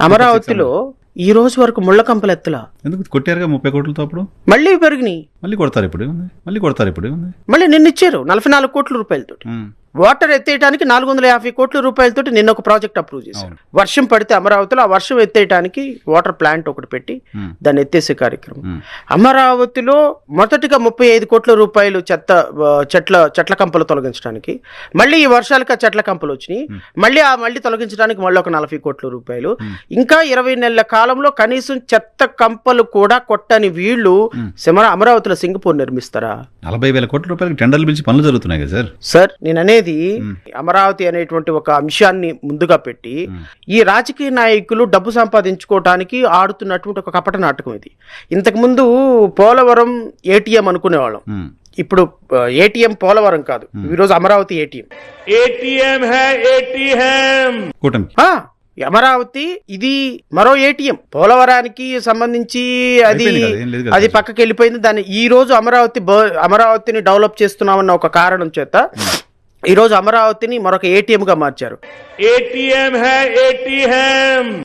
అమరావతిలో ఈ రోజు వరకు ముళ్ళ కంపలు ఎత్తలా. ఎందుకు కొట్టారుగా 30 కోట్లతో అప్పుడు? మళ్ళీ పెరిగినాయి. మళ్ళీ కొడతారు ఇప్పుడు, మళ్ళీ నిన్న ఇచ్చారు 44 కోట్ల రూపాయలతో. వాటర్ ఎత్తేయడానికి 450 కోట్ల రూపాయలతో నిన్న ఒక ప్రాజెక్ట్ అప్రూవ్ చేశారు. వర్షం పడితే అమరావతిలో ఆ వర్షం ఎత్తేయడానికి వాటర్ ప్లాంట్ ఒకటి పెట్టి దాన్ని ఎత్తేసే కార్యక్రమం. అమరావతిలో మొదటిగా 35 కోట్ల రూపాయలు చెట్ల కంపలు తొలగించడానికి, మళ్ళీ ఈ వర్షాలకు ఆ చెట్ల కంపలు వచ్చినాయి, మళ్ళీ తొలగించడానికి మళ్ళీ ఒక 40 కోట్ల రూపాయలు. ఇంకా 20 నెలల కాలంలో కనీసం చెత్త కంపలు కూడా కొట్టని వీళ్ళు అమరావతిలో సింగపూర్ నిర్మిస్తారా? 40,000 కోట్ల రూపాయలకి టెండర్లు పిలిచి పనులు జరుగుతున్నాయి కదా సార్. నేను అనేది అమరావతి అనేటువంటి ఒక అంశాన్ని ముందుగా పెట్టి ఈ రాజకీయ నాయకులు డబ్బు సంపాదించుకోవటానికి ఆడుతున్నటువంటి ఒక కపట నాటకం ఇది. ఇంతకుముందు పోలవరం ఏటీఎం అనుకునేవాళ్ళం, ఇప్పుడు ఏటీఎం పోలవరం కాదు, ఈరోజు అమరావతి ఏటీఎం. అమరావతి ఇది మరో ఏటీఎం. పోలవరానికి సంబంధించి అది పక్కకి వెళ్ళిపోయింది. దాన్ని ఈ రోజు అమరావతిని డెవలప్ చేస్తున్నామన్న ఒక కారణం చేత ఈ రోజు అమరావతిని మరొక ఏటీఎం గా మార్చారు.